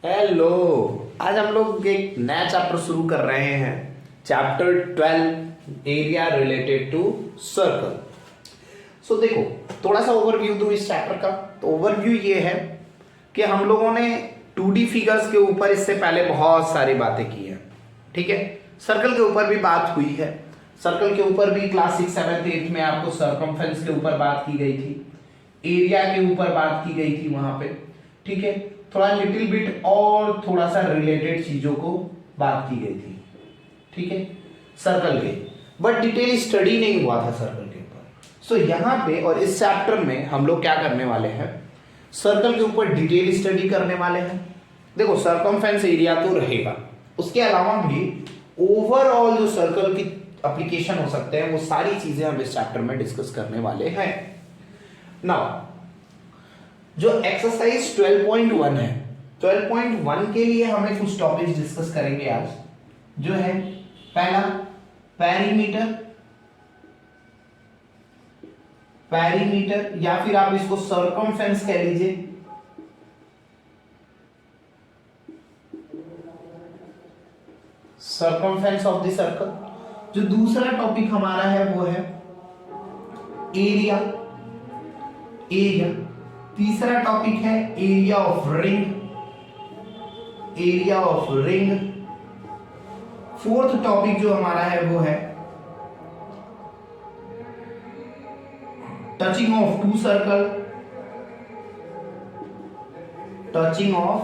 Hello. आज हम लोग एक नया चैप्टर शुरू कर रहे हैं। Chapter 12 area related to circle. So देखो, थोड़ा सा ओवरव्यू दूं इस चैप्टर का। तो ओवरव्यू ये है कि हम लोगों ने 2D फिगर्स के ऊपर इससे पहले बहुत सारी बातें की हैं। ठीक है, सर्कल के ऊपर भी बात हुई है। सर्कल के ऊपर भी क्लास 6, 7, 8 में आपको सर्कमफ्रेंस के ऊपर बात की गई थी, एरिया के ऊपर बात की गई थी वहां पे। ठीक है, थोड़ा लिटिल बिट और थोड़ा सा रिलेटेड चीजों को बात की गई थी। ठीक है, सर्कल के, बट डिटेल स्टडी नहीं हुआ था सर्कल के ऊपर। सो यहाँ पे और इस चैप्टर में हम लोग क्या करने वाले हैं, सर्कल के ऊपर डिटेल स्टडी करने वाले हैं। देखो, सर्कमफ्रेंस एरिया तो रहेगा, उसके अलावा भी ओवरऑल जो सर्कल की एप्लीकेशन हो सकते हैं वो सारी चीजें हम इस चैप्टर में डिस्कस करने वाले हैं। नाउ जो एक्सरसाइज 12.1 है, 12.1 के लिए हमें कुछ टॉपिक्स डिस्कस करेंगे आज। जो है पहला पेरीमीटर, पेरीमीटर या फिर आप इसको सर्कमफ्रेंस कह लीजिए। Circumference of the circle. जो दूसरा टॉपिक हमारा है वो है एरिया, एरिया। तीसरा टॉपिक है area of ring, area of ring. Fourth topic जो हमारा है वो है touching of two circle, touching of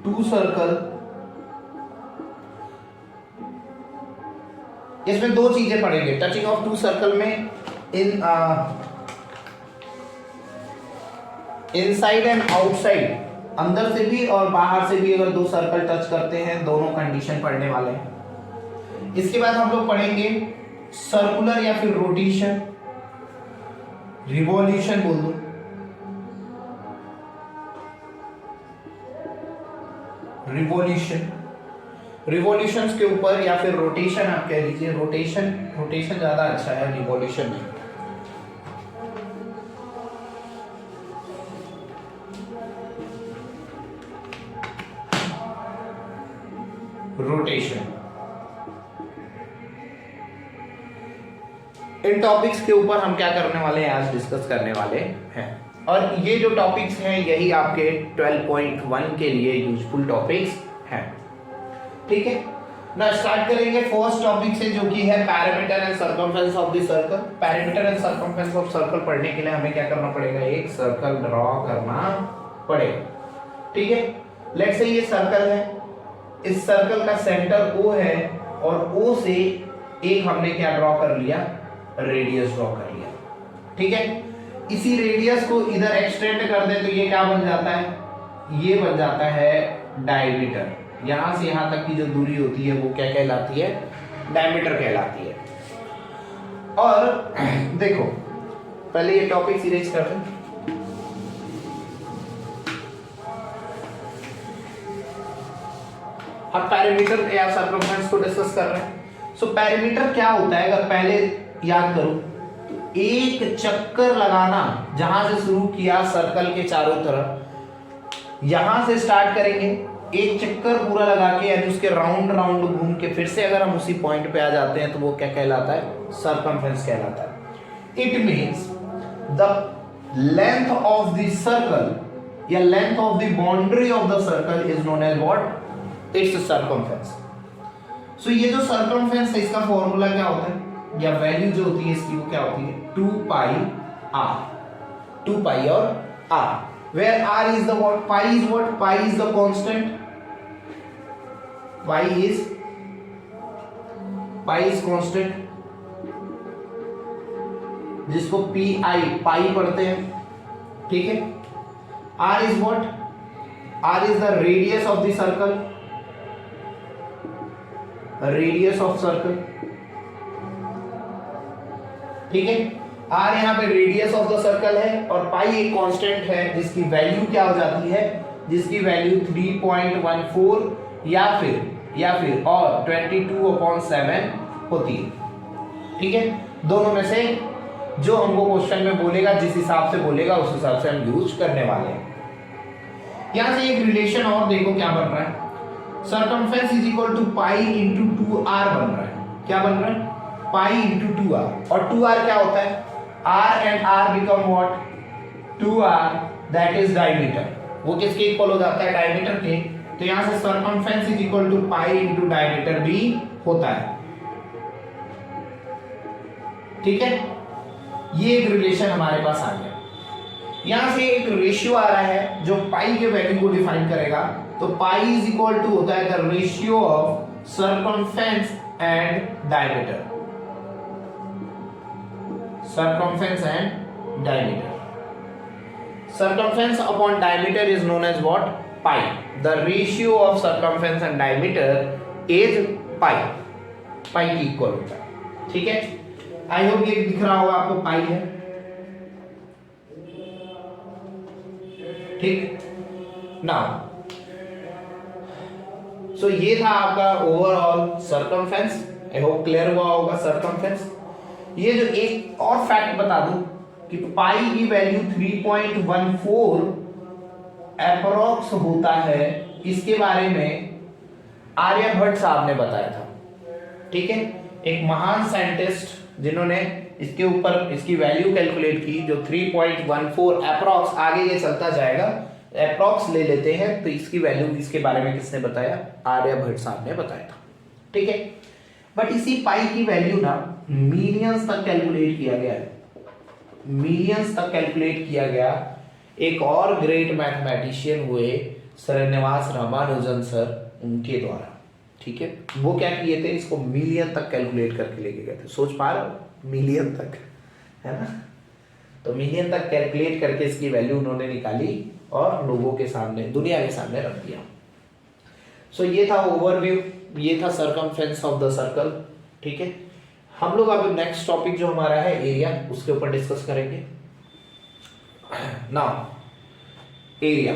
two circle. इसमें दो चीजें पढ़ेंगे टचिंग ऑफ टू सर्कल में, इनसाइड एंड आउटसाइड, अंदर से भी और बाहर से भी अगर दो सर्कल टच करते हैं, दोनों कंडीशन पढ़ने वाले हैं। इसके बाद हम लोग पढ़ेंगे सर्कुलर या फिर रोटेशन, रिवॉल्यूशन बोल दो, रिवॉल्यूशन, रिवॉल्यूशंस के ऊपर या फिर रोटेशन आप कह लीजिए। रोटेशन, रोटेशन ज्यादा अच्छा है, रिवॉल्यूशन नहीं। रोटेशन, इन टॉपिक्स के ऊपर हम क्या करने वाले हैं, आज डिस्कस करने वाले हैं। और ये जो टॉपिक्स हैं यही आपके 12.1 के लिए यूजफुल टॉपिक्स हैं। ठीक है ना, स्टार्ट करेंगे फर्स्ट टॉपिक से जो कि है parameter and circumference of the circle. Parameter and circumference of circle पढ़ने के लिए हमें क्या करना पड़ेगा, एक सर्कल ड्रॉ करना पड़ेगा। ठीक है, लेट्स से ये सर्कल है, इस सर्कल का सेंटर O है और O से एक हमने क्या ड्रॉ कर लिया, रेडियस ड्रॉ कर लिया। ठीक है, इसी रेडियस को इधर एक्सटेंड कर दे तो ये क्या बन जाता है, ये बन जाता है डायमीटर। यहां से यहां तक की जो दूरी होती है वो क्या कहलाती है, डायमीटर कहलाती है। और देखो, पहले ये टॉपिक इरेज कर दें। हम पैरामीटर या सर्कमफ्रेंस को डिस्कस कर रहे हैं। सो पैरामीटर क्या होता है, अगर पहले याद करो, एक चक्कर लगाना, जहां से शुरू किया सर्कल के चारों तरफ, यहां से स्टार्ट करेंगे, एक चक्कर पूरा लगा के यानी उसके राउंड राउंड घूम के फिर से अगर हम उसी पॉइंट पे आ जाते हैं तो वो क्या कहलाता है, सर्कमफ्रेंस कहलाता है। It means the length of the circle या length of the boundary of the circle is known as what, it's circumference. So ये जो सर्कमफ्रेंस है इसका फॉर्मूला क्या होता है या वैल्यू जो होती है इसकी वो क्या होती है, 2 पाई r, 2 पाई और r, where r is the what, pi is what, pi is the constant, pi is constant, जिसको pi पाई पढ़ते हैं। ठीक है, r is what, r is the radius of the circle, radius of circle. ठीक है, r यहाँ पे radius of the circle है और पाई एक कांस्टेंट है जिसकी वैल्यू क्या हो जाती है, जिसकी वैल्यू 3.14 या फिर और 22/7 होती है। ठीक है, दोनों में से जो हमको क्वेश्चन में बोलेगा, जिस हिसाब से बोलेगा उस हिसाब से हम यूज करने वाले हैं। यहां से एक रिलेशन और देखो क्या बन रहा है, circumference is equal to pi into 2r बन रहा है। क्या बन रहा है? Pi into 2r। और 2r क्या होता है? r and r become what? 2r, that is diameter. वो किसके इक्वल हो जाता है? डायमीटर के। तो यहां से circumference is equal to pi into diameter भी होता है। ठीक है, ये एक रिलेशन हमारे पास आ गया। यहां से एक रेशियो आ रहा है जो पाई के वैल्यू को डिफाइन करेगा। तो पाई इज इक्वल टू होता है the ratio of circumference and diameter. Circumference and diameter, circumference upon diameter is known as what? Pi. The ratio of circumference and diameter is pi. pi की equal होता है। ठीक है, I hope ये दिख रहा होगा आपको, पाई है। ठीक, नाउ सो ये था आपका overall circumference. I hope clear हुआ होगा सर्कमफेरेंस। ये जो एक और फैक्ट बता दूं कि पाई की वैल्यू 3.14 अप्रोक्स होता है, इसके बारे में आर्यभट्ट साहब ने बताया था। ठीक है, एक महान साइंटिस्ट जिन्होंने इसके ऊपर इसकी वैल्यू कैलकुलेट की, जो 3.14 अप्रोक्स, आगे ये चलता जाएगा, अप्रोक्स ले लेते हैं तो इसकी वैल्यू, इसके बारे में किसने बताया? आर्यभट्ट साहब ने बताया था। ठीक है, बट इसी पाई की वैल्यू ना मिलियंस तक कैलकुलेट किया गया है, मिलियंस तक कैलकुलेट किया गया। एक और ग्रेट मैथमेटिशियन हुए श्रीनिवास रामानुजन सर, उनके द्वारा। ठीक है, वो क्या किए थे? इसको मिलियन तक कैलकुलेट करके लेके गए थे। सोच पा रहे हो? मिलियन तक, है ना? तो मिलियन तक कैलकुलेट करके इसकी वैल्यू उन्होंने निकाली और लोगों के सामने, दुनिया के सामने रख दिया। सो ये था ओवरव्यू, ये था सर्कमफेरेंस ऑफ द सर्कल। ठीक है, हम लोग अब नेक्स्ट टॉपिक जो हमारा है एरिया, उसके ऊपर डिस्कस करेंगे। नाउ एरिया,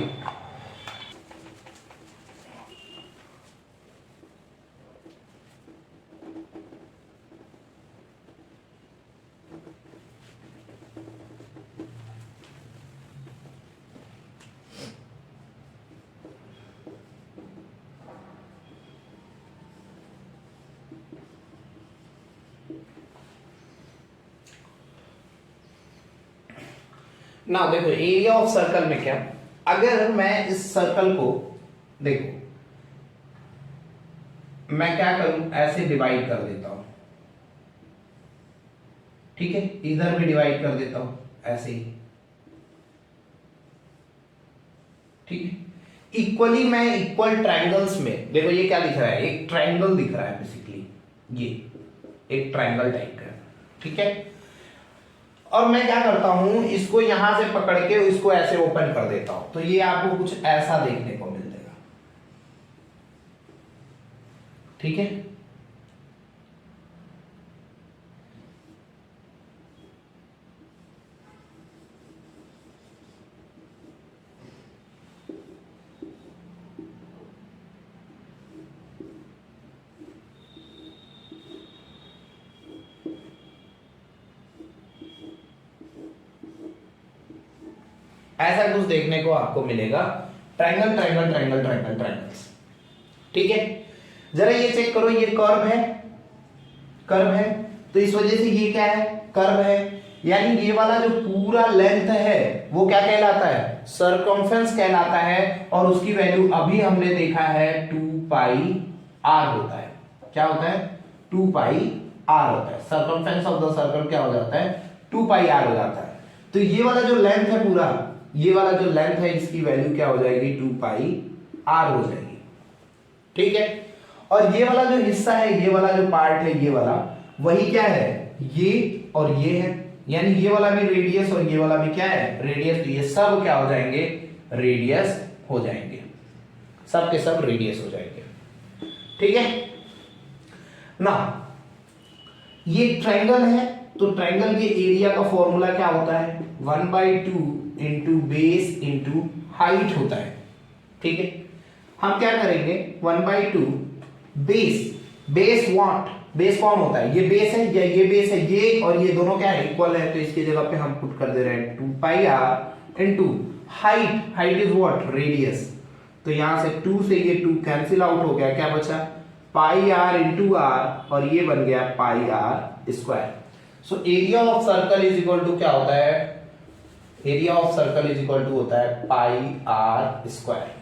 ना देखो एरिया ऑफ सर्कल में क्या, अगर मैं इस सर्कल को, देखो मैं क्या करूं, ऐसे डिवाइड कर देता हूं। ठीक है, इधर भी डिवाइड कर देता हूं ऐसे ही। ठीक है, इक्वली मैं इक्वल ट्रायंगल्स में, देखो ये क्या दिख रहा है? एक ट्रायंगल दिख रहा है बेसिकली, ये एक ट्रायंगल टाइप का। ठीक है, और मैं क्या करता हूं, इसको यहां से पकड़ के इसको ऐसे ओपन कर देता हूं, तो ये आपको कुछ ऐसा देखने को मिल जाएगा। ठीक है, ऐसा कुछ देखने को आपको मिलेगा। Triangle triangle triangle triangle triangles. ठीक है, जरा ये चेक करो, ये कर्व है, कर्व है, तो इस वजह से ये क्या है? कर्व है। यानी ये वाला जो पूरा लेंथ है वो क्या कहलाता है? सर्कमफेरेंस कहलाता है। और उसकी वैल्यू अभी हमने देखा है 2 पाई r होता है। क्या होता है? 2 पाई r होता है। सर्कमफेरेंस ऑफ द सर्कल क्या हो जाता है? 2 पाई r हो जाता है। तो ये वाला जो लेंथ है पूरा, ये वाला जो लेंथ है, इसकी वैल्यू क्या हो जाएगी? 2 पाई r हो जाएगी। ठीक है, और ये वाला जो हिस्सा है, ये वाला जो पार्ट है, ये वाला, वही क्या है? ये और ये है। यानी ये वाला भी रेडियस और ये वाला भी क्या है? रेडियस। तो ये सब क्या हो जाएंगे? रेडियस हो जाएंगे, सब के सब रेडियस हो जाएंगे। ठीक है ना, ये ट्रायंगल है, तो ट्रायंगल के एरिया का फॉर्मूला क्या होता है? 1/2 इंटू बेस इंटू हाइट होता है। ठीक है, हम क्या करेंगे? 1/2 बेस, बेस व्हाट? बेस कौन होता है? ये बेस है या ये बेस है? ये और ये दोनों क्या है? इक्वल है, तो इसकी जगह पे हम पुट कर दे रहे हैं 2 पाई r into height, height is what, radius. तो यहां से 2 से ये 2 कैंसिल आउट हो गया, क्या बचा, पाई आर इंटू आर, और ये बन गया pi r square. So area of circle is equal to क्या होता है, area of circle is equal to होता है पाई आर स्क्वायर।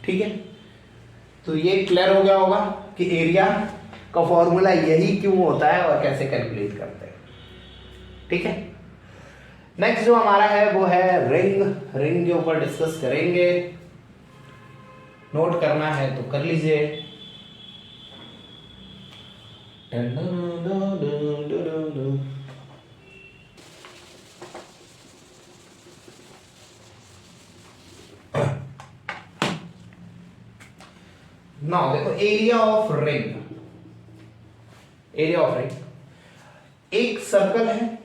ठीक है, तो ये क्लियर हो गया होगा कि एरिया का फॉर्मूला यही क्यों होता है और कैसे कैलकुलेट करते हैं। ठीक है, नेक्स्ट जो हमारा है वो है रिंग। रिंग के ऊपर डिस्कस करेंगे, नोट करना है तो कर लीजिए। नाउ देखो area of ring, area of ring, एक सर्कल है,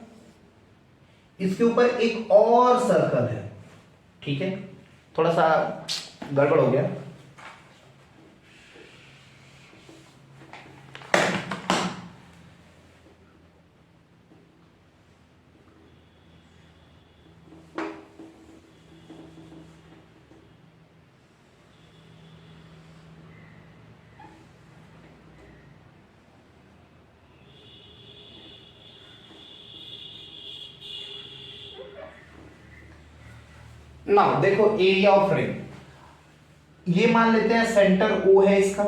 इसके ऊपर एक और सर्कल है। ठीक है, थोड़ा सा गड़बड़ हो गया। ना देखो एरिया ऑफ रिंग, ये मान लेते हैं सेंटर ओ है इसका,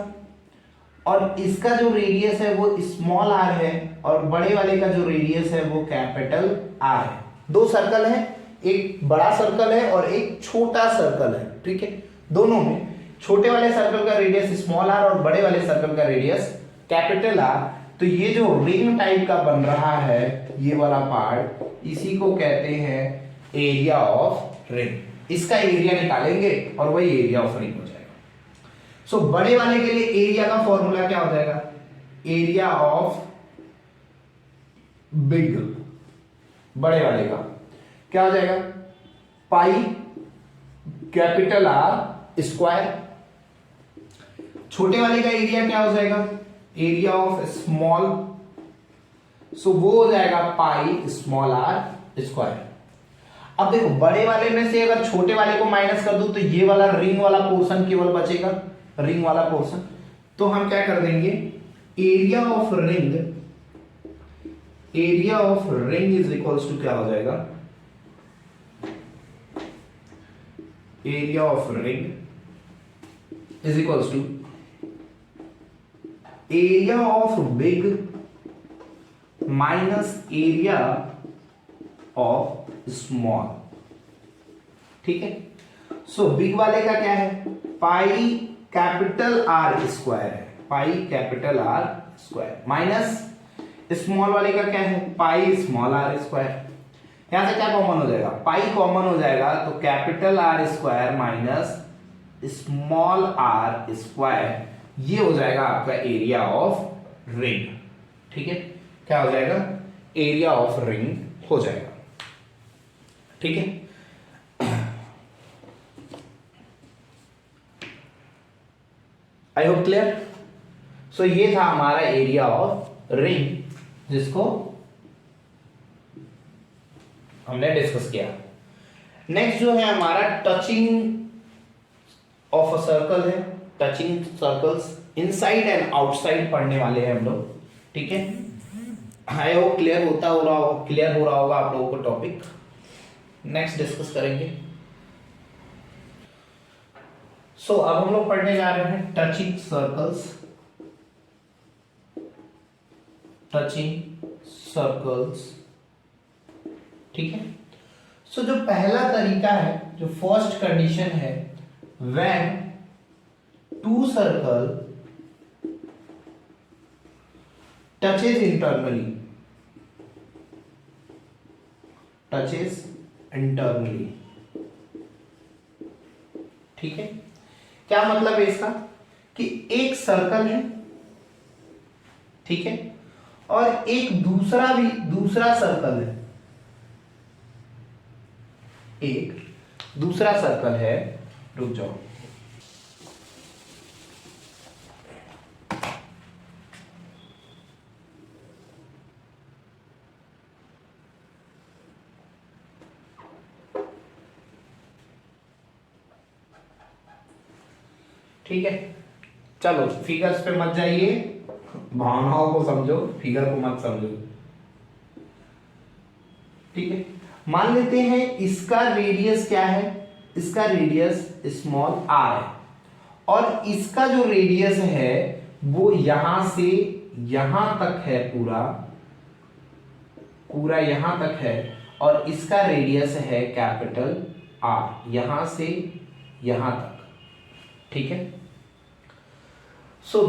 और इसका जो रेडियस है वो स्मॉल आर है, और बड़े वाले का जो रेडियस है वो कैपिटल आर है। दो सर्कल है, एक बड़ा सर्कल है और एक छोटा सर्कल है। ठीक है, दोनों में छोटे वाले सर्कल का रेडियस स्मॉल आर और बड़े वाले सर्कल का रेडियस कैपिटल आर। तो ये जो रिंग टाइप का बन रहा है ये वाला पार्ट, इसी को कहते हैं एरिया ऑफ रिंग। इसका एरिया निकालेंगे और वही एरिया ऑफ रिंग हो जाएगा। सो बड़े वाले के लिए एरिया का फॉर्मूला क्या हो जाएगा, एरिया ऑफ बिग, बड़े वाले का क्या हो जाएगा, पाई कैपिटल आर स्क्वायर। छोटे वाले का एरिया क्या हो जाएगा, एरिया ऑफ स्मॉल, सो वो हो जाएगा पाई स्मॉल आर स्क्वायर। अब देखो बड़े वाले में से अगर छोटे वाले को माइनस कर दूं तो ये वाला रिंग वाला पोर्शन केवल बचेगा, रिंग वाला पोर्शन। तो हम क्या कर देंगे, area of ring, area of ring is equals to क्या हो जाएगा, area of ring is equals to area of big minus area of small. ठीक है, सो बिग वाले का क्या है, पाई कैपिटल आर स्क्वायर है, pi capital R square, minus small वाले का क्या है, पाई स्मॉल आर स्क्वायर। यहां से क्या कॉमन हो जाएगा, पाई कॉमन हो जाएगा, तो capital R square minus small R square, ये हो जाएगा आपका एरिया ऑफ रिंग। ठीक है, क्या हो जाएगा, एरिया ऑफ रिंग हो जाएगा। ठीक है, आई होप क्लियर। सो ये था हमारा एरिया ऑफ रिंग जिसको हमने डिस्कस किया। नेक्स्ट जो है हमारा टचिंग ऑफ अ सर्कल है, touching circles inside and outside पढ़ने वाले हैं हम लोग। ठीक है, आई होप क्लियर हो रहा होगा आप लोगों को टॉपिक। नेक्स्ट डिस्कस करेंगे। सो अब हम लोग पढ़ने जा रहे हैं टचिंग सर्कल्स, टचिंग सर्कल्स। ठीक है, सो जो पहला तरीका है, जो फर्स्ट कंडीशन है, when two circle touches internally, touches internally. ठीक है, क्या मतलब है इसका, कि एक सर्कल है, ठीक है, और एक दूसरा सर्कल है, एक दूसरा सर्कल है, रुक जाओ, ठीक है, चलो फिगर्स पे मत जाइए, भावनाओं को समझो, फिगर को मत समझो। ठीक है, मान लेते हैं इसका रेडियस क्या है, इसका रेडियस स्मॉल r है और इसका जो रेडियस है वो यहां से यहां तक है, पूरा पूरा यहां तक है और इसका रेडियस है कैपिटल R, यहां से यहां तक। ठीक है, so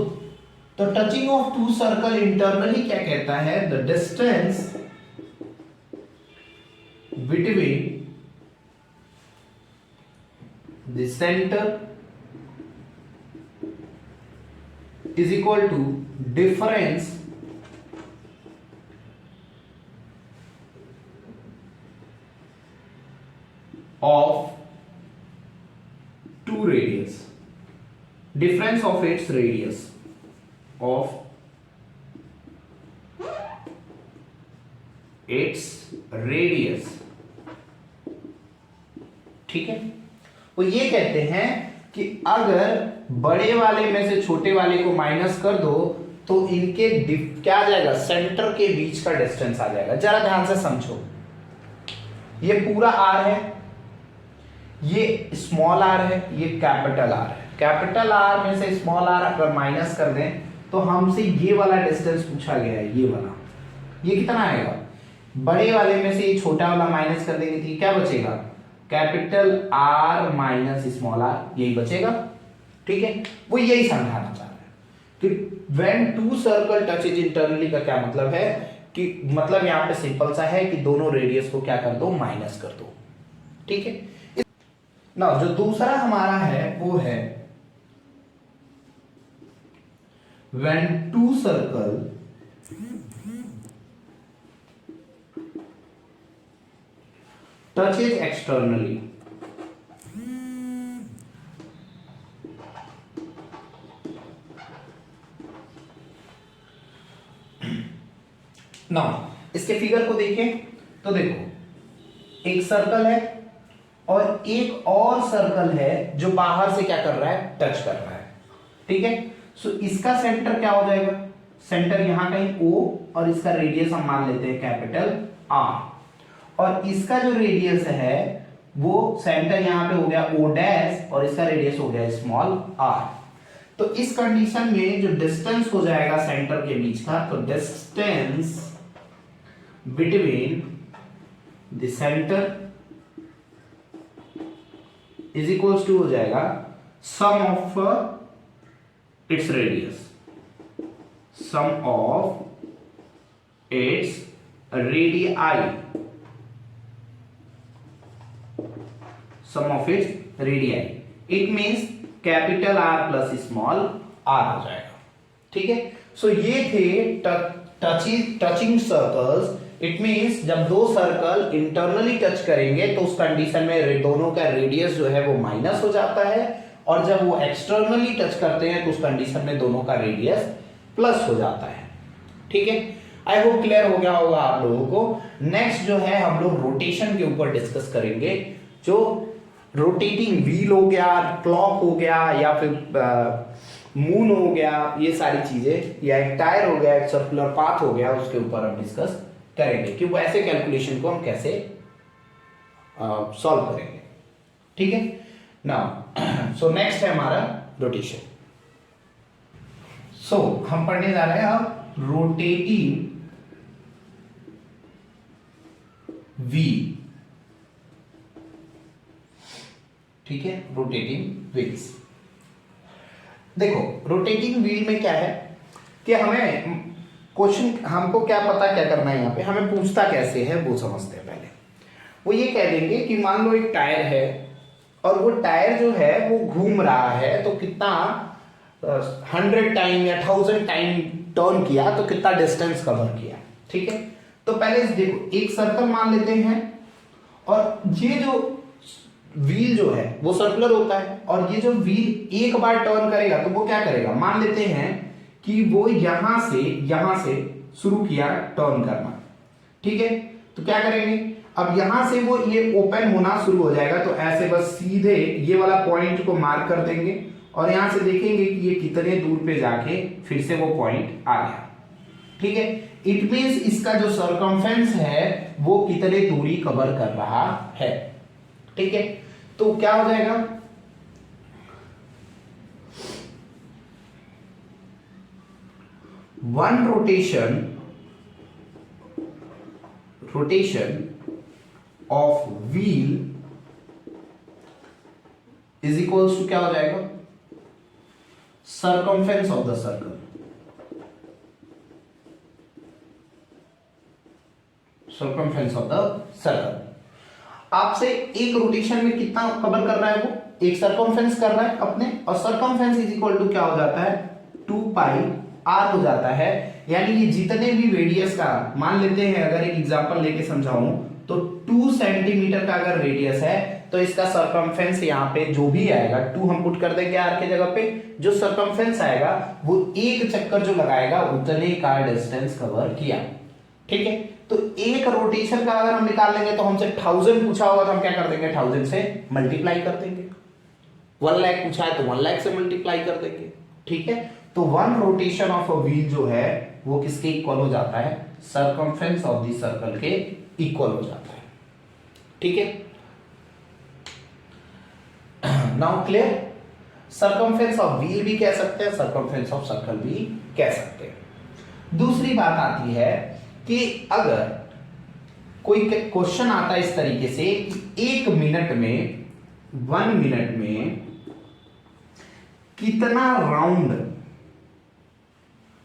the touching of two circle internally क्या कहता है, the distance between the centre is equal to difference of two radius, difference of its radius of its radius। ठीक है, वो ये कहते हैं कि अगर बड़े वाले में से छोटे वाले को माइनस कर दो तो इनके क्या आ जाएगा, सेंटर के बीच का डिस्टेंस आ जाएगा। जरा ध्यान से समझो, ये पूरा R है, ये स्मॉल r है, ये कैपिटल R है। कैपिटल R में से स्मॉल r अगर माइनस कर दें तो हमसे ये वाला डिस्टेंस पूछा गया है, ये वाला, ये कितना आएगा, बड़े वाले में से ये छोटा वाला माइनस कर देंगे तो क्या बचेगा, capital R minus small r, यही बचेगा। ठीक है, वो यही समझाना चाह रहे हैं कि when two circle touches internally का क्या मतलब है, कि मतलब यहां पे सिंपल सा है कि दोनों रेडियस को क्या कर दो, माइनस कर दो। ठीक है ना, जो दूसरा हमारा है वो है when two circle touches externally, ना इसके फिगर को देखें तो देखो एक सर्कल है और एक और सर्कल है जो बाहर से क्या कर रहा है, टच कर रहा है। ठीक है, सो इसका सेंटर क्या हो जाएगा, सेंटर यहां कहीं O और इसका रेडियस हम मान लेते हैं कैपिटल R और इसका जो रेडियस है वो सेंटर यहां पे हो गया O डैश और इसका रेडियस हो गया स्मॉल r। तो इस कंडीशन में जो डिस्टेंस हो जाएगा सेंटर के बीच का, तो distance between the centre is equals to हो जाएगा sum of its radius, sum of its radius, sum of its radius. It means capital R plus small r हो जाएगा। ठीक है, सो ये थे टचिंग सर्कल्स। इट मींस जब दो सर्कल इंटरनली टच करेंगे तो उस कंडीशन में दोनों का रेडियस जो है वो माइनस हो जाता है और जब वो एक्सटर्नली टच करते हैं तो उस कंडीशन में दोनों का रेडियस प्लस हो जाता है। ठीक है, आई होप क्लियर हो गया होगा आप लोगों को। नेक्स्ट जो है हम लोग रोटेशन के ऊपर डिस्कस करेंगे। जो रोटेटिंग व्हील हो गया, क्लॉक हो गया या फिर मून हो गया, ये सारी चीजें, या एक टायर हो गया, एक सर्कुलर पाथ हो गया, उसके ऊपर हम डिस्कस करेंगे कि वो ऐसे कैलकुलेशन को हम कैसे सॉल्व करेंगे। ठीक है, नाउ सो नेक्स्ट है हमारा रोटेशन। सो हम पढ़ने जा रहे हैं अब रोटेटिंग व्हील। ठीक है, रोटेटिंग व्हील्स। देखो रोटेटिंग व्हील में क्या है कि हमें क्वेश्चन, हमको क्या पता क्या करना है, यहाँ पे हमें पूछता कैसे है वो समझते हैं। पहले वो ये कह देंगे कि मान लो एक टायर है और वो टायर जो है वो घूम रहा है, तो कितना 100 टाइम या 1000 टाइम टर्न किया तो कितना डिस्टेंस कवर किया। ठीक है, तो पहले देखो एक सर्कल मान लेते हैं और ये जो व्हील जो है वो सर्कुलर होता है और ये जो व्हील एक बार टर्न करेगा तो वो क्या करेगा, मान लेते हैं कि वो यहां से शुरू किया टर्न करना। ठीक है, तो क्या करेंगे, अब यहां से वो ये ओपन होना शुरू हो जाएगा, तो ऐसे बस सीधे ये वाला पॉइंट को मार्क कर देंगे और यहां से देखेंगे कि ये कितने दूर पे जाके फिर से वो पॉइंट आ गया। ठीक है, इट मींस इसका जो सर्कमफेरेंस है वो कितने दूरी कवर कर रहा है। ठीक है, तो क्या हो जाएगा, one rotation of wheel is equals to क्या हो जाएगा, circumference of the circle. Circumference of the circle आपसे एक रोटेशन में कितना कवर कर रहा है, वो एक सर्कमफेरेंस कर रहा है अपने, और सर्कमफेरेंस इज इक्वल टू क्या हो जाता है, 2 पाई आर हो जाता है। यानी कि जितने भी रेडियस का, मान लेते हैं अगर एक एग्जांपल लेके समझाऊं तो 2 सेंटीमीटर का अगर रेडियस है तो इसका सर्कमफेरेंस यहाँ पे जो भी आएगा 2 हम पुट कर देंगे आर के जगह पे, जो सर्कमफेरेंस आएगा वो एक चक्कर जो लगाएगा उतने का डिस्टेंस कवर किया। ठीक है, तो एक रोटेशन का अगर हम निकाल लेंगे तो हमसे 1000 पूछा होगा तो हम क्या कर देंगे, 1000 से मल्टीप्लाई कर देंगे। 1 लाख पूछा है तो 1 लाख से मल्टीप्लाई कर देंगे। ठीक है, तो one rotation of a wheel जो है वो किसके इक्वल हो जाता है, सर्कमफेरेंस ऑफ द सर्कल के इक्वल हो जाता है। ठीक है, now clear, circumference of wheel भी कह सकते हैं, सर्कमफेरेंस ऑफ सर्कल भी कह सकते हैं। दूसरी बात आती है कि अगर कोई क्वेश्चन आता है इस तरीके से कि 1 मिनट में, 1 मिनट में कितना राउंड,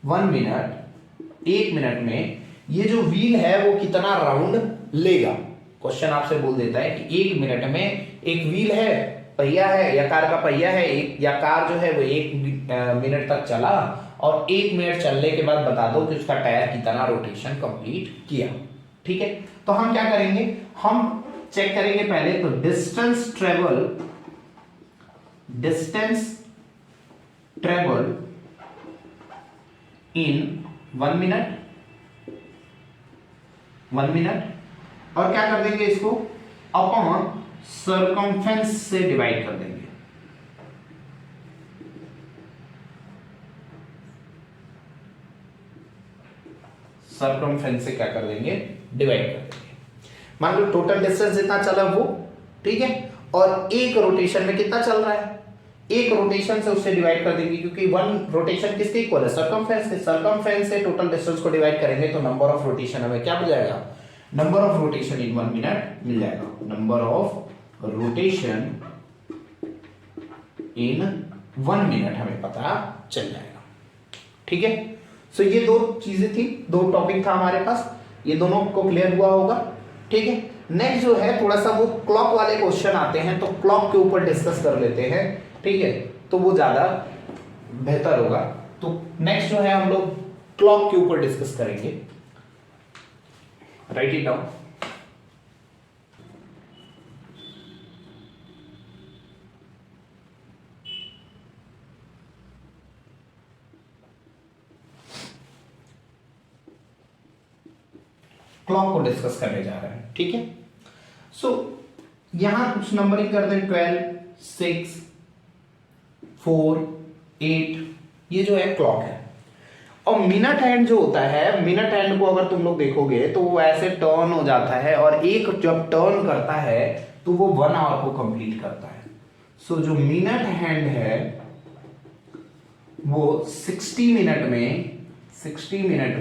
1 मिनट, 1 मिनट में ये जो व्हील है वो कितना राउंड लेगा। क्वेश्चन आपसे बोल देता है कि 1 मिनट में एक व्हील है, पहिया है, या कार का पहिया है, एक या कार जो है वो 1 मिनट तक चला, और 1 मिनट चलने के बाद बता दो कि उसका टायर कितना रोटेशन कंप्लीट किया। ठीक है, तो हम क्या करेंगे, हम चेक करेंगे पहले तो distance travel in 1 minute, 1 minute, और क्या कर देंगे इसको अपॉन सर्कमफेरेंस से डिवाइड कर देंगे। सर्कमफेरेंस से क्या कर देंगे, डिवाइड कर देंगे। मान लो टोटल डिस्टेंस जितना चला वो, ठीक है, और एक रोटेशन में कितना चल रहा है, एक रोटेशन से उससे डिवाइड कर देंगे, क्योंकि 1 रोटेशन किसके इक्वल है, सर्कमफेरेंस के। सर्कमफेरेंस से टोटल डिस्टेंस को डिवाइड करेंगे तो नंबर ऑफ रोटेशन हमें क्या मिल जाएगा, number of rotation in 1 minute मिल जाएगा। Number of rotation in 1 minute हमें पता चल जाएगा। ठीक है, सो ये 2 चीजें थी, 2 टॉपिक था हमारे पास, ये दोनों को क्लियर हुआ होगा। ठीक है, नेक्स्ट जो है थोड़ा सा वो क्लॉक वाले क्वेश्चन आते हैं तो क्लॉक के ऊपर डिस्कस कर लेते हैं। ठीक है, तो वो ज्यादा बेहतर होगा। तो नेक्स्ट जो है हम लोग क्लॉक के ऊपर डिस्कस करेंगे। Right it down. क्लॉक को डिस्कस करने जा रहे हैं। ठीक है, सो यहां कुछ नंबरिंग करते हैं, 12, 6, 4, 8, ये जो है क्लॉक है। और मिनट हैंड जो होता है, मिनट हैंड को अगर तुम लोग देखोगे तो वो ऐसे टर्न हो जाता है, और एक जब टर्न करता है तो वो 1 आवर को कंप्लीट करता है। सो जो मिनट हैंड है वो 60 मिनट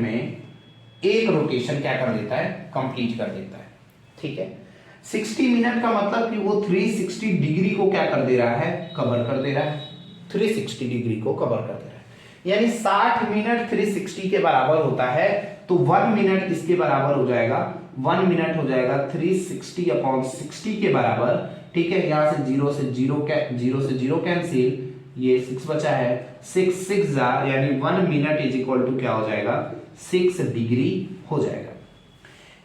में एक रोटेशन क्या कर देता है, कंप्लीट कर देता है। ठीक है, 60 मिनट का मतलब कि वो 360 डिग्री को क्या कर दे रहा है, कवर कर दे रहा है। 360 डिग्री को कवर कर दे रहा है, यानी 60 मिनट 360 के बराबर होता है, तो 1 मिनट इसके बराबर हो जाएगा, 1 मिनट हो जाएगा 360 अपॉन 60 के बराबर। ठीक है, यहां से 0 से 0 कैंसिल, ये 6 बचा है, 6 6 यानी 1 मिनट इज इक्वल टू क्या हो जाएगा, 6 डिग्री हो जाएगा।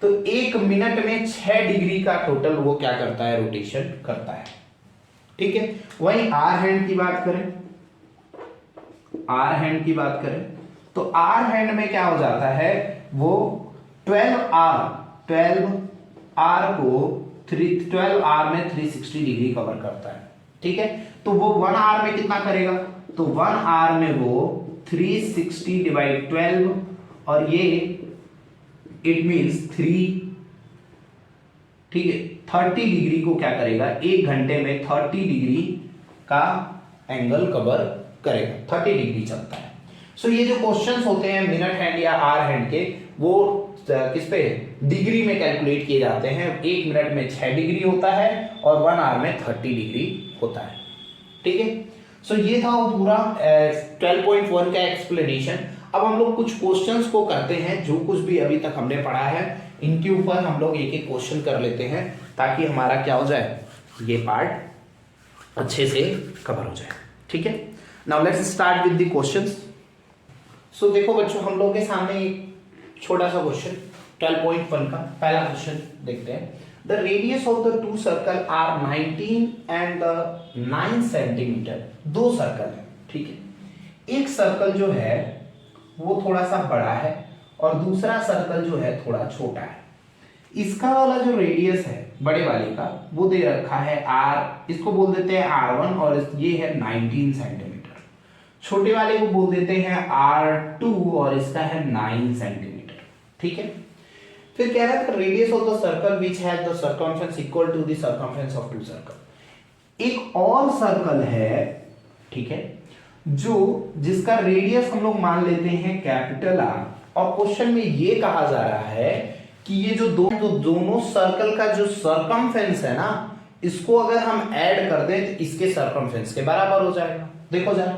तो 1 मिनट में 6 डिग्री का टोटल वो क्या करता है, रोटेशन करता है। ठीक है, वहीं आर हैंड की बात करें, तो आर हैंड में क्या हो जाता है, वो 12 आर में 360 डिग्री कवर करता है। ठीक है, तो वो 1 आवर में कितना करेगा, तो 1 आवर में वो 360 डिवाइड 12 और ये इट मीन्स 3, ठीक है, 30 डिग्री को क्या करेगा, 1 घंटे में 30 डिग्री का एंगल कवर करेगा, 30 डिग्री चलता है। सो ये जो क्वेश्चंस होते हैं मिनट हैंड या आवर हैंड के, वो किस पे, डिग्री में कैलकुलेट किए जाते हैं। 1 मिनट में 6 डिग्री होता है और 1 आवर में 30 डिग्री होता है, ठीक है। सो ये था वो पूरा 12.1 का एक्सप्लेनेशन। अब हम लोग कुछ क्वेश्चंस को करते हैं, जो कुछ भी अभी तक हमने पढ़ा है इनके ऊपर हम लोग एक एक क्वेश्चन कर लेते हैं, ताकि हमारा क्या हो जाए, ये पार्ट अच्छे से कवर हो जाए, ठीक है। Now let's start with the questions. So देखो बच्चों, हम लोग के सामने एक छोटा सा क्वेश्चन 12.1 का पहला क्वेश्चन देखते हैं। The radius of the two circle are 19 and 9 centimetre. दो सर्कल है, ठीक है। एक सर्कल जो है वो थोड़ा सा बड़ा है और दूसरा सर्कल जो है थोड़ा छोटा है। इसका वाला जो रेडियस है बड़े वाले का वो दे रखा है आर, इसको बोल देते हैं R1 और ये है 19 सेंटीमीटर। छोटे वाले को बोल देते हैं R2 और इसका है 9 सेंटीमीटर, ठीक है। फिर कह रहा था radius of the circle which has the circumference equal to the circumference of two circle. एक और सर्कल है, ठीक है, जो जिसका रेडियस हम लोग मान लेते हैं कैपिटल R, और क्वेश्चन में ये कहा जा रहा है कि ये जो दोनों सर्कल का जो सर्कमफरेंस है ना, इसको अगर हम ऐड कर दें तो इसके सर्कमफरेंस के बराबर हो जाएगा। देखो जरा,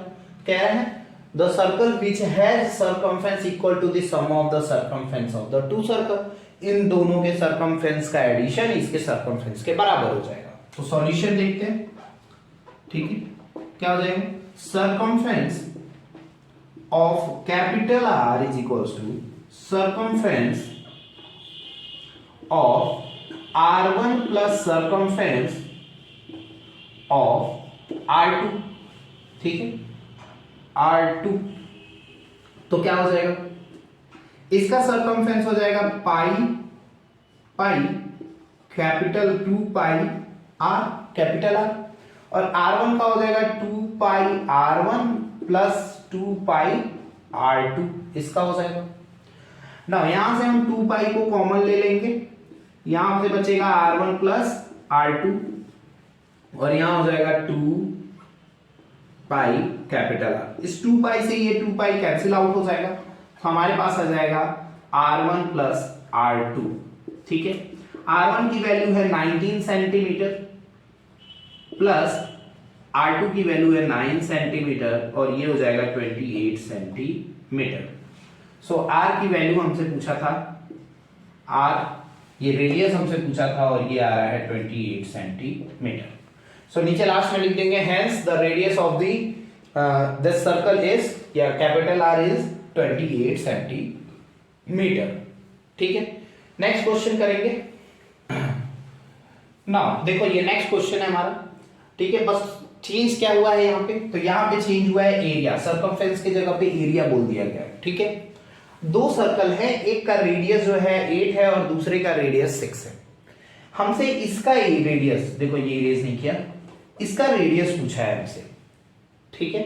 कह रहे हैं the circle which has circumference equal to the sum of the circumference of the two circle. इन दोनों के सर्कमफरेंस का एडिशन इसके सर्कमफरेंस के बराबर हो जाएगा। तो सॉल्यूशन देखते हैं, ठीक है, क्या हो जाएगा, circumference of capital R is equals to circumference of R1 plus circumference of R2, ठीक है, R2। तो क्या हो जाएगा, इसका सर्कमफरेंस हो जाएगा पाई कैपिटल 2 पाई R कैपिटल R, और R1 का हो जाएगा 2 पाई R1 प्लस 2 पाई R2, इसका हो जाएगा ना। यहां से हम 2 पाई को कॉमन ले लेंगे, यहां से बचेगा R1 प्लस R2 और यहां हो जाएगा 2 पाई कैपिटल R। इस 2 पाई से ये 2 पाई कैंसिल आउट हो जाएगा, हमारे पास आ जाएगा R1 प्लस R2, ठीक है। R1 की वैल्यू है 19 सेंटीमीटर प्लस R2 की वैल्यू है 9 सेंटीमीटर और ये हो जाएगा 28 सेंटीमीटर। सो R की वैल्यू हमसे पूछा था, R ये रेडियस हमसे पूछा था और ये आ रहा है 28 सेंटीमीटर। सो नीचे लास्ट में लिख देंगे hence the radius of the circle is, या कैपिटल R इज 28 सेंटीमीटर, ठीक है। नेक्स्ट क्वेश्चन करेंगे ना। देखो ये नेक्स्ट क्वेश्चन है हमारा, ठीक है। बस चेंज क्या हुआ है यहाँ पे, तो यहाँ पे चेंज हुआ है एरिया, सर्कमफरेंस की जगह पे एरिया बोल दिया गया है, ठीक है। दो सर्कल है, एक का रेडियस जो है 8 है और दूसरे का रेडियस 6 है। हमसे इसका रेडियस, देखो ये इरेज नहीं किया, इसका रेडियस पूछा है हमसे, ठीक है,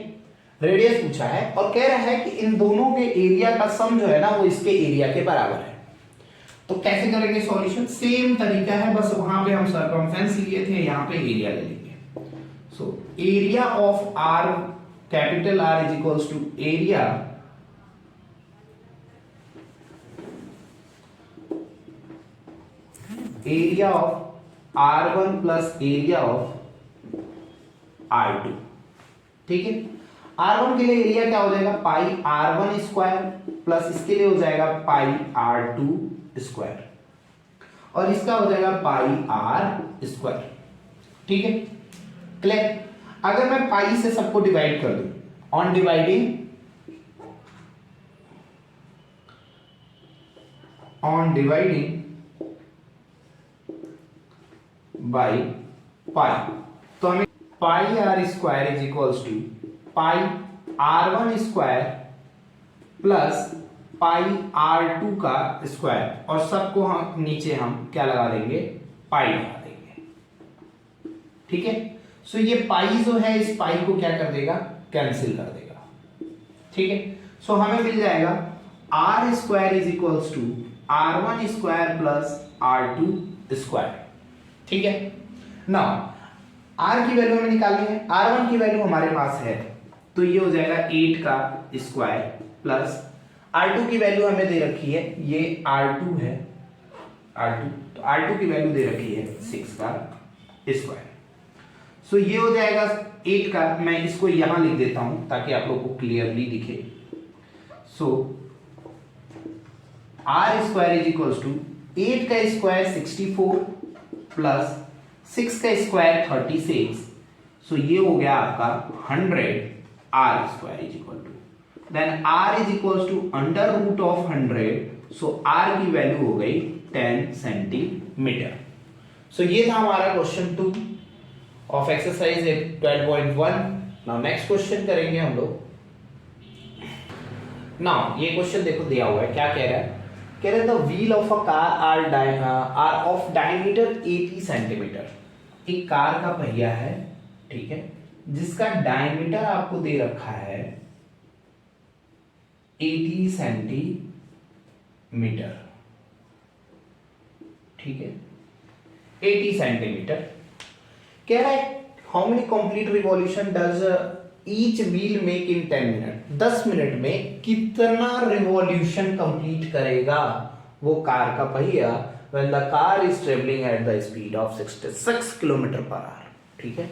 रेडियस पूछा है और कह रहा है कि इन दोनों के एरिया का सम जो है ना वो इसके एरिया के बराबर है। तो कैसे करेंगे सॉल्यूशन, सेम तरीका है, बस वहां पे हम सर्कमफरेंस लिए थे, यहाँ पे एरिया ले लेंगे। So area of R capital R is equals to area of R1 plus area of R2, ठीक है। R1 के लिए एरिया क्या हो जाएगा, पाई R1 स्क्वायर प्लस इसके लिए हो जाएगा पाई R2 स्क्वायर और इसका हो जाएगा पाई R स्क्वायर, ठीक है, क्लियर। अगर मैं पाई से सबको डिवाइड कर दूं, ऑन डिवाइडिंग बाई पाई, तो हमें pi R square is equals to pi R1 square plus pi R2 का स्क्वायर और सबको हम नीचे हम क्या लगा देंगे, पाई लगा देंगे, ठीक है। सो ये पाई जो है इस पाई को क्या कर देगा, कैंसिल कर देगा, ठीक है। सो हमें मिल जाएगा R square is equals to R1 square plus R2 square, ठीक है। नाउ R की वैल्यू हमें निकालनी है, R1 की वैल्यू हमारे पास है तो ये हो जाएगा 8 का स्क्वायर प्लस R2 की वैल्यू हमें दे रखी है, ये R2 है, R2 तो R2 की वैल्यू दे रखी है 6 का स्क्वायर। सो ये हो जाएगा 8 का, मैं इसको यहां लिख देता हूं ताकि आप लोग को क्लियरली दिखे। So R square is equals to 8 का स्क्वायर 64 प्लस 6 का स्क्वायर 36, सो ये हो गया आपका 100 R square is equal to then R is equals to under root of 100, so R की वैल्यू हो गई 10 सेंटीमीटर। सो ये था हमारा question 2 of exercise 12.1। Now next question करेंगे हम लोग। नाउ ये क्वेश्चन देखो दिया हुआ है, क्या कह रहा है, कह रहे the wheel of a car are of diameter 80 centimetre. एक कार का पहिया है, ठीक है, जिसका डायमीटर आपको दे रखा है 80 सेंटीमीटर, ठीक है, 80 सेंटीमीटर। कह रहा है how many complete revolution does each wheel make in 10 minute. 10 minute में कितना रिवॉल्यूशन कंप्लीट करेगा वो कार का पहिया when the car is travelling at the speed of 66 kilometre per hour, ठीक है।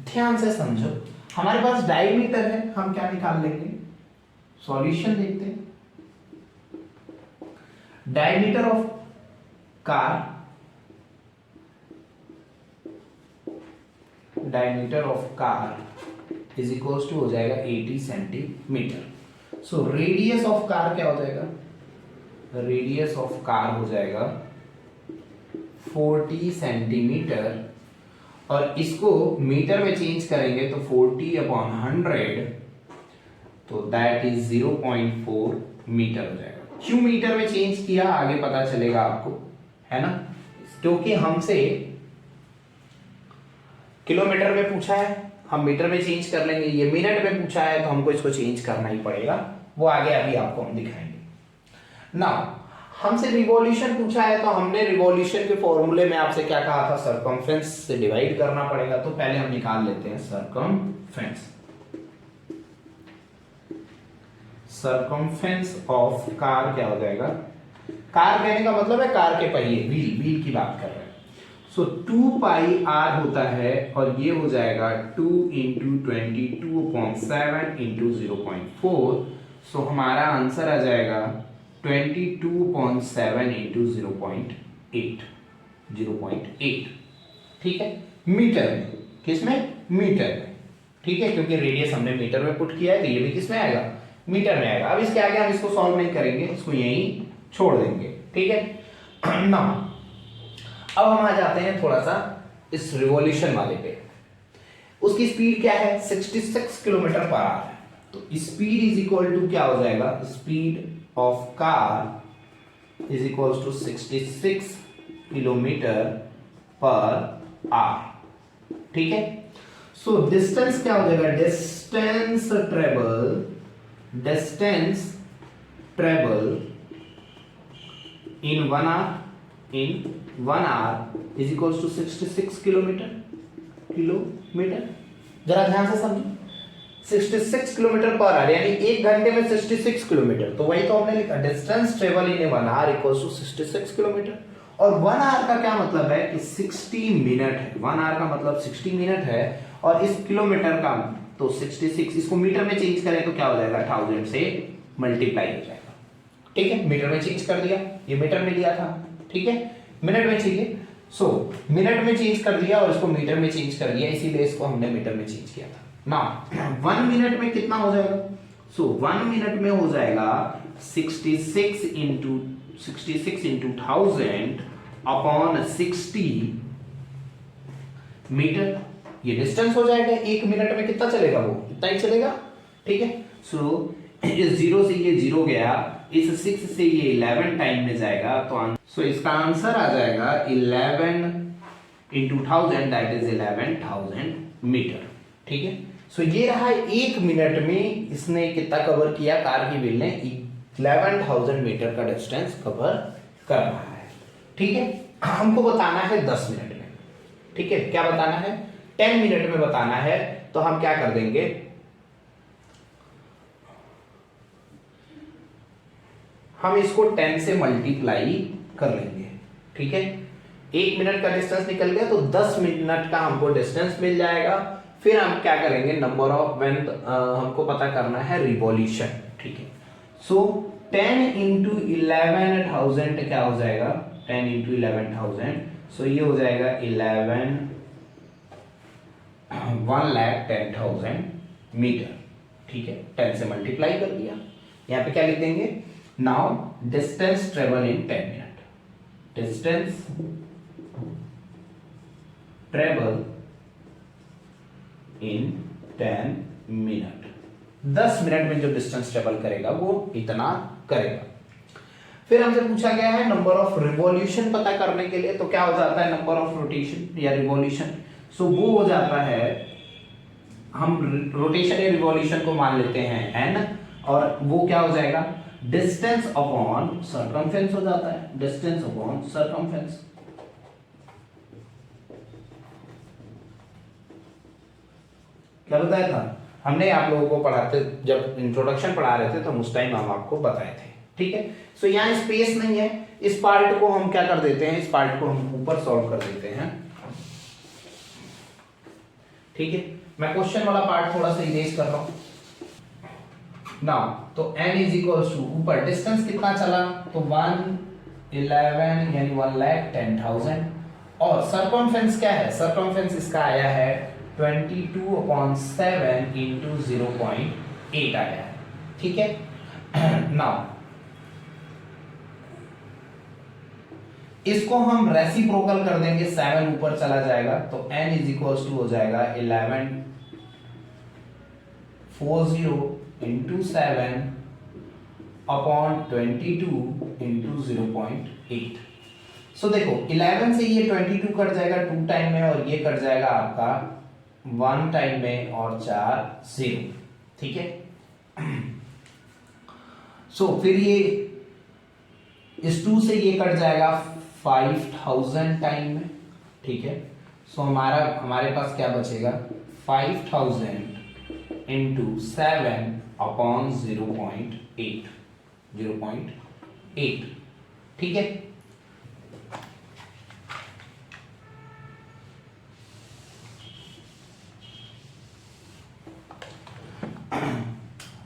ध्यान से समझो, हमारे पास डायमीटर है, हम क्या निकाल लेंगे, सॉल्यूशन देखते हैं। Diameter of car, diameter of car is equals to हो जाएगा 80 centimetre. So radius of car क्या हो जाएगा, रेडियस ऑफ कार हो जाएगा 40 सेंटीमीटर, और इसको मीटर में चेंज करेंगे तो 40/100, तो दैट इज 0.4 मीटर हो जाएगा। क्यों मीटर में चेंज किया आगे पता चलेगा आपको, है ना, क्योंकि हमसे किलोमीटर में पूछा है, हम मीटर में चेंज कर लेंगे। ये मिनट में पूछा है तो हमको इसको चेंज करना ही पड़ेगा, वो आगे अभी आपको हम दिखाएंगे। नाउ हमसे रिवॉल्यूशन पूछा है तो हमने रिवॉल्यूशन के फॉर्मूले में आपसे क्या कहा था, सर्कमफ्रेंस से डिवाइड करना पड़ेगा। तो पहले हम निकाल लेते हैं सर्कमफ्रेंस। सर्कमफ्रेंस ऑफ कार क्या हो जाएगा, कार कहने का मतलब है कार के पहिए, व्हील, व्हील की बात कर रहे हैं। सो 2 पाई r होता है, और ये हो जाएगा 2 × 22/7 × 0.4। सो हमारा आंसर आ जाएगा 22.7 × 0.8, ठीक है, मीटर में। किसमें, मीटर में, ठीक है, क्योंकि रेडियस हमने मीटर में पुट किया है तो ये भी किसमें आएगा, मीटर में आएगा। अब इसके आगे हम इसको सॉल्व नहीं करेंगे, इसको यहीं छोड़ देंगे, ठीक है ना। अब हम आ जाते हैं थोड़ा सा इस रिवॉल्यूशन वाले पे। उसकी स्पीड क्या है, 66 किलोमीटर पर आवर है, तो स्पीड इज इक्वल टू क्या हो जाएगा, speed of car is equal to 66 kilometre per hour, ठीक है। सो डिस्टेंस क्या हो जाएगा, distance travel in 1 hour, in 1 hour is equal to 66 kilometre. जरा ध्यान से समझो, 66 किलोमीटर पर आवर यानी 1 घंटे में 66 किलोमीटर, तो वही तो हमने लिखा, distance travel in 1 hour equal to 66 kilometre. और 1 आवर का क्या मतलब है कि 60 मिनट है, 1 आवर का मतलब 60 मिनट है, और इस किलोमीटर का तो 66, इसको मीटर में चेंज करें तो क्या हो जाएगा, 1000 से मल्टीप्लाई हो जाएगा, ठीक है। मीटर में चेंज कर दिया, ये मीटर में लिया था, ठीक है, मिनट में चाहिए, सो मिनट में चेंज कर दिया और इसको मीटर में चेंज कर दिया, इसीलिए इसको हमने मीटर में चेंज किया था। नाउ 1 मिनट में कितना हो जाएगा, सो 1 मिनट में हो जाएगा 66 × 1000/60 मीटर। ये डिस्टेंस हो जाएगा, 1 मिनट में कितना चलेगा, वो इतना ही चलेगा, ठीक है। सो इस 0 से ये 0 गया, इस 6 से ये 11 टाइम में जाएगा, तो इसका आंसर आ जाएगा 11 × 1000, दैट इज 11,000 मीटर। ठीक है, सो ये रहा 1 मिनट में इसने कितना कवर किया, कार की व्हील ने 11,000 मीटर का डिस्टेंस कवर कर रहा है। ठीक है, हमको बताना है 10 मिनट में। ठीक है, क्या बताना है, 10 मिनट में बताना है। तो हम क्या कर देंगे, हम इसको 10 से मल्टीप्लाई कर लेंगे। ठीक है, 1 मिनट का डिस्टेंस निकल गया तो 10 मिनट का हमको डिस्टेंस मिल जाएगा। फिर हम क्या करेंगे, नंबर ऑफ व्हेन हमको पता करना है रिवॉल्यूशन। ठीक है, सो 10 इंटू 11,000 क्या हो जाएगा, 10 इंटू 11,000, सो ये हो जाएगा 1,10,000 मीटर। ठीक है, 10 से मल्टीप्लाई कर दिया। यहां पे क्या लिख देंगे, नाउ डिस्टेंस ट्रेवल इन 10 मिनट, डिस्टेंस ट्रेवल इन 10 मिनट। 10 मिनट में जो डिस्टेंस ट्रेवल करेगा वो इतना करेगा। फिर हमसे पूछा गया है नंबर ऑफ रिवॉल्यूशन पता करने के लिए, तो क्या हो जाता है नंबर ऑफ रोटेशन या रिवॉल्यूशन, सो वो हो जाता है, हम रोटेशन या रिवॉल्यूशन को मान लेते हैं n, और वो क्या हो जाएगा, डिस्टेंस अपॉन सर्कमफेरेंस हो जाता है, डिस्टेंस अपॉन सर्कमफेरेंस। क्या बताया था हमने, आप लोगों को पढ़ाते जब इंट्रोडक्शन पढ़ा रहे थे तो उस टाइम हम आपको बताए थे। ठीक है, सो यहाँ स्पेस नहीं है, इस पार्ट को हम क्या कर देते हैं, इस पार्ट को हम ऊपर सॉल्व कर देते हैं। ठीक है, मैं क्वेश्चन वाला पार्ट थोड़ा सा इरेज कर रहा हूं नाउ। तो n इज इक्वल टू, ऊपर डिस्टेंस कितना चला, तो 111 यानी 1,10,000, और सर्कमफेरेंस क्या है, सर्कमफेरेंस इसका आया है 22/7 इंटू 0.8 आया है। ठीक है, नाउ इसको हम रेसिप्रोकल कर देंगे, 7 ऊपर चला जाएगा तो n इज इक्वल टू हो जाएगा 1140 इंटू 7 अपॉन 22 इंटू 0.8। सो देखो 11 से ये 22 कट जाएगा 2 टाइम में, और ये कट जाएगा आपका 1 टाइम में, और 4 0। ठीक है, सो फिर ये इस 2 से ये कट जाएगा 5,000 टाइम में। ठीक है, सो हमारे पास क्या बचेगा, 5,000 इंटू 7 अपॉन 0.8। ठीक है,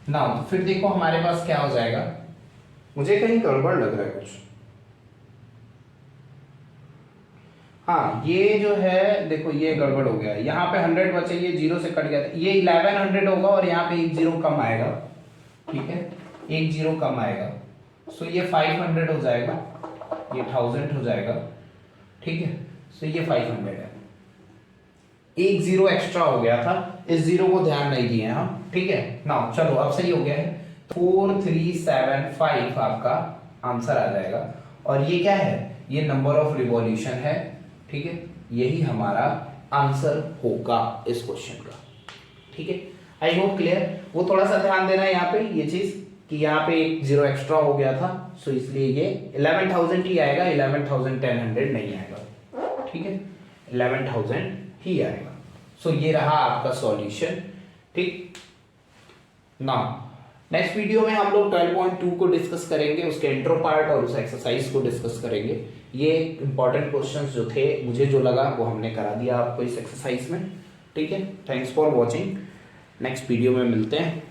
ना फिर देखो हमारे पास क्या हो जाएगा, मुझे कहीं गड़बड़ लग रहा है कुछ। हाँ, ये जो है देखो ये गड़बड़ हो गया, यहाँ पे 100 बचे, ये 0 से कट गया था, ये 1100 होगा और यहाँ पे एक 0 कम आएगा। ठीक है, एक 0 कम आएगा, सो ये 500 हो जाएगा, ये 1000 हो जाएगा। ठीक है, सो ये 500 है, एक 0 एक्स्ट्रा हो गया था, इस 0 को ध्यान नहीं दिए हम। ठीक है, ना चलो अब सही हो गया है, 4375 आपका आंसर आ जाएगा। और ये क्या है, ये नंबर ऑफ रिवॉल्यूशन है। ठीक है, यही हमारा आंसर होगा इस क्वेश्चन का। ठीक है, आई होप क्लियर। वो थोड़ा सा ध्यान देना है यहाँ पे, ये चीज कि यहाँ पे एक 0 एक्स्ट्रा हो गया था, सो इसलिए ये 11,000 ही आएगा, 11,1000 नहीं आएगा। ठीक है, 11,000 ही आएगा। सो ये रहा आपका सॉल्यूशन। ठीक, ना नेक्स्ट वीडियो में हम लोग 12.2 को डिस्कस करेंगे, उसके इंट्रो पार्ट और उस एक्सरसाइज को डिस्कस करेंगे। ये इंपॉर्टेंट क्वेश्चंस जो थे, मुझे जो लगा वो हमने करा दिया आपको इस एक्सरसाइज में। ठीक है, thanks for watching, next video में मिलते हैं।